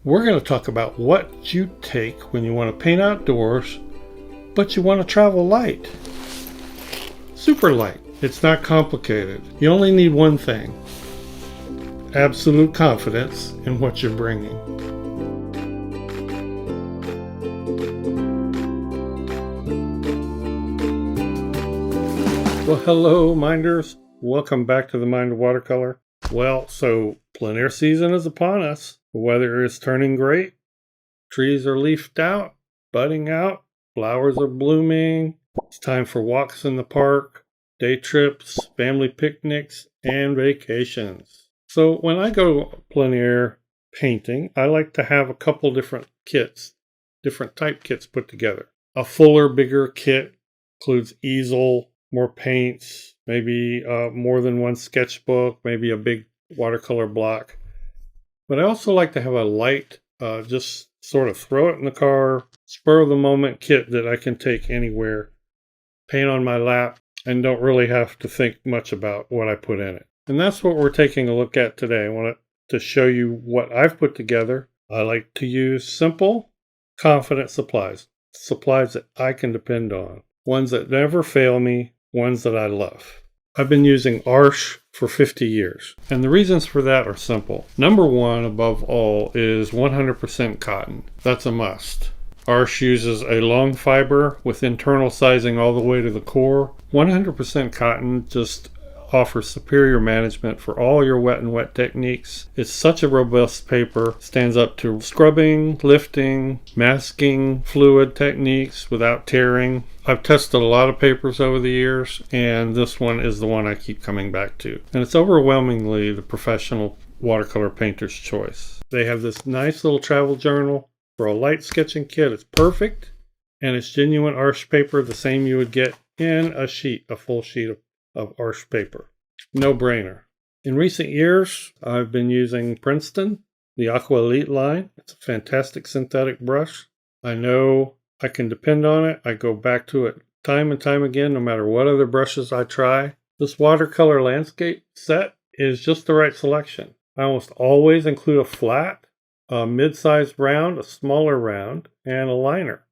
We're going to talk about what you take when you want to paint outdoors, but you want to travel light. Super light. It's not complicated. You only need one thing: absolute confidence in what you're bringing. Well, hello, minders. Welcome back to the Mind of Watercolor. Well, so plein air season is upon us. The weather is turning great. Trees are leafed out, budding out. Flowers are blooming. It's time for walks in the park, day trips, family picnics, and vacations. So when I go plein air painting, I like to have a couple different kits, different type kits put together. A fuller, bigger kit includes easel, more paints, maybe more than one sketchbook, maybe a big watercolor block. But I also like to have a light, just sort of throw it in the car, spur of the moment kit that I can take anywhere, paint on my lap, and don't really have to think much about what I put in it. And that's what we're taking a look at today. I want to show you what I've put together. I like to use simple, confident supplies that I can depend on, ones that never fail me, ones that I love. I've been using Arches for 50 years, and the reasons for that are simple. Number one, above all, is 100% cotton. That's a must. Arches uses a long fiber with internal sizing all the way to the core. 100% cotton just offers superior management for all your wet and wet techniques. It's such a robust paper, stands up to scrubbing, lifting, masking fluid techniques without tearing. I've tested a lot of papers over the years, and this one is the one I keep coming back to. And it's overwhelmingly the professional watercolor painter's choice. They have this nice little travel journal for a light sketching kit. It's perfect, and it's genuine Arches paper, the same you would get in a full sheet of Arches paper. No brainer. In recent years, I've been using Princeton, the Aqua Elite line. It's a fantastic synthetic brush. I know I can depend on it. I go back to it time and time again, no matter what other brushes I try. This watercolor landscape set is just the right selection. I almost always include a flat, a mid-sized round, a smaller round, and a liner.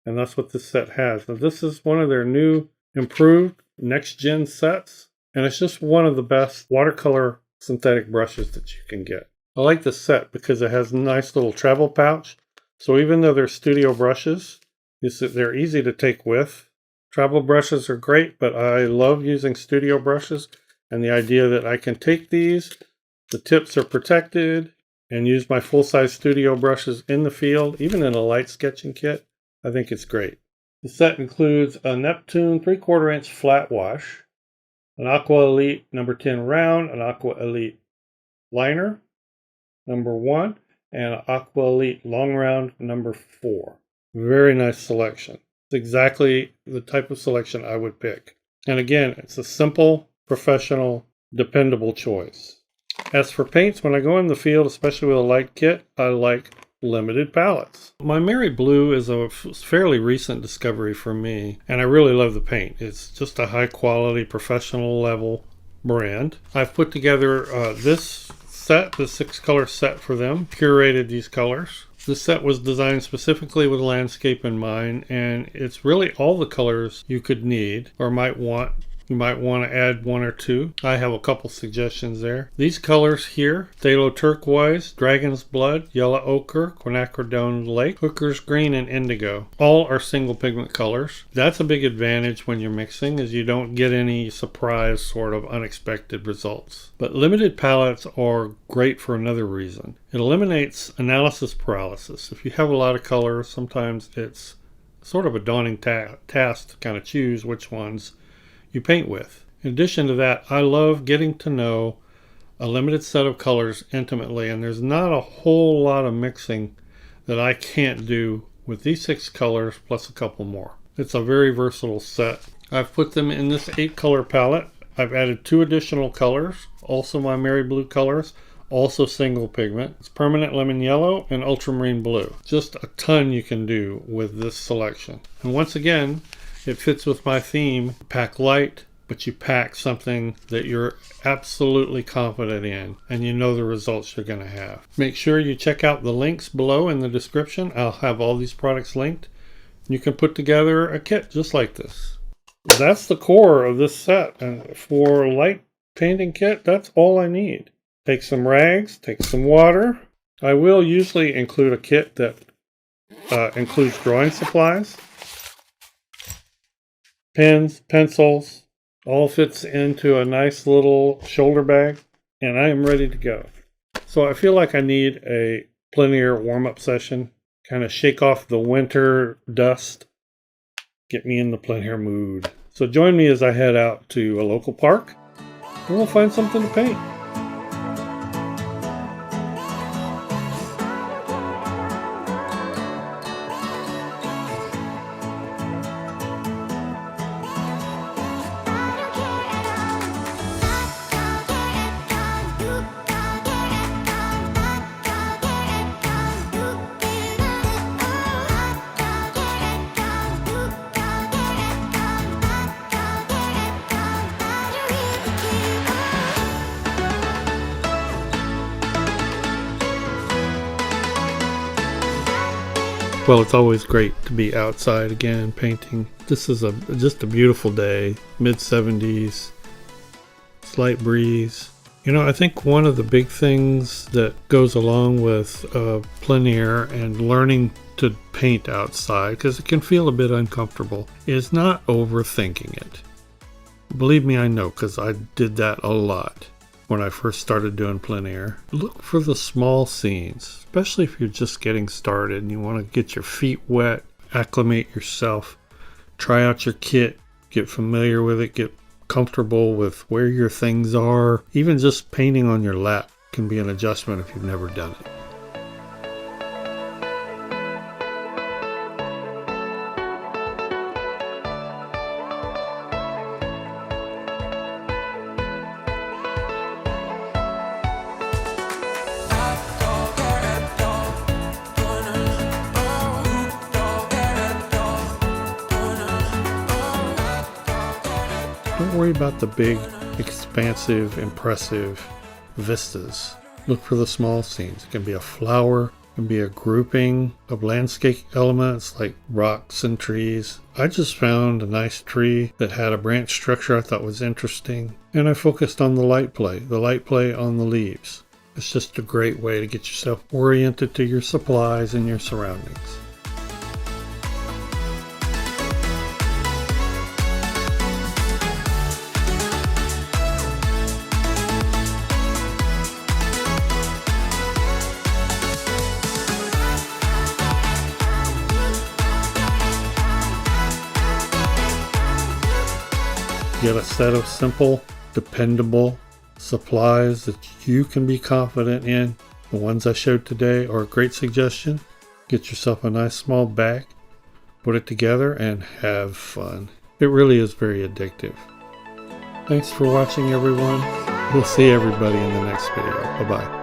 And that's what this set has. Now, this is one of their new improved next-gen sets, and it's just one of the best watercolor synthetic brushes that you can get. I like this set because it has a nice little travel pouch, so even though they're studio brushes, they're easy to take with. Travel brushes are great, but I love using studio brushes, and the idea that I can take these, the tips are protected, and use my full-size studio brushes in the field, even in a light sketching kit, I think it's great. The set includes a Neptune 3/4 inch flat wash, an Aqua Elite number 10 round, an Aqua Elite liner, number 1, and an Aqua Elite long round, number 4. Very nice selection. It's exactly the type of selection I would pick. And again, it's a simple, professional, dependable choice. As for paints, when I go in the field, especially with a light kit, I like limited palettes. My Mary Blue is a fairly recent discovery for me, and I really love the paint. It's just a high quality, professional level brand. I've put together this set, the 6-color set for them, curated these colors. This set was designed specifically with landscape in mind, and it's really all the colors you could need or might want. You might want to add one or two. I have a couple suggestions there. These colors here: Phthalo Turquoise, Dragon's Blood, Yellow Ochre, Quinacridone Lake, Hooker's Green, and Indigo. All are single pigment colors. That's a big advantage when you're mixing, is you don't get any surprise sort of unexpected results. But limited palettes are great for another reason. It eliminates analysis paralysis. If you have a lot of colors, sometimes it's sort of a daunting task to kind of choose which ones you paint with. In addition to that, I love getting to know a limited set of colors intimately, and there's not a whole lot of mixing that I can't do with these 6 colors plus a couple more. It's a very versatile set. I've put them in this 8-color palette. I've added 2 additional colors, also my Mary Blue colors, also single pigment. It's Permanent Lemon Yellow and Ultramarine Blue. Just a ton you can do with this selection. And once again, it fits with my theme: pack light, but you pack something that you're absolutely confident in and you know the results you're going to have. Make sure you check out the links below in the description. I'll have all these products linked. You can put together a kit just like this. That's the core of this set, and for a light painting kit, that's all I need. Take some rags, take some water. I will usually include a kit that includes drawing supplies, pens, pencils, all fits into a nice little shoulder bag, and I am ready to go. So I feel like I need a plein air warm-up session, kind of shake off the winter dust, get me in the plein air mood. So join me as I head out to a local park, and we'll find something to paint. Well, it's always great to be outside again painting. This is just a beautiful day, mid-70s, slight breeze. You know, I think one of the big things that goes along with plein air and learning to paint outside, because it can feel a bit uncomfortable, is not overthinking it. Believe me, I know, because I did that a lot when I first started doing plein air. Look for the small scenes, especially if you're just getting started and you want to get your feet wet, acclimate yourself, try out your kit, get familiar with it, get comfortable with where your things are. Even just painting on your lap can be an adjustment if you've never done it. Don't worry about the big, expansive, impressive vistas. Look for the small scenes. It can be a flower, it can be a grouping of landscape elements like rocks and trees. I just found a nice tree that had a branch structure I thought was interesting, and I focused on the light play on the leaves. It's just a great way to get yourself oriented to your supplies and your surroundings. Get a set of simple, dependable supplies that you can be confident in. The ones I showed today are a great suggestion. Get yourself a nice small bag, put it together, and have fun. It really is very addictive. Thanks for watching, everyone. We'll see everybody in the next video. Bye-bye.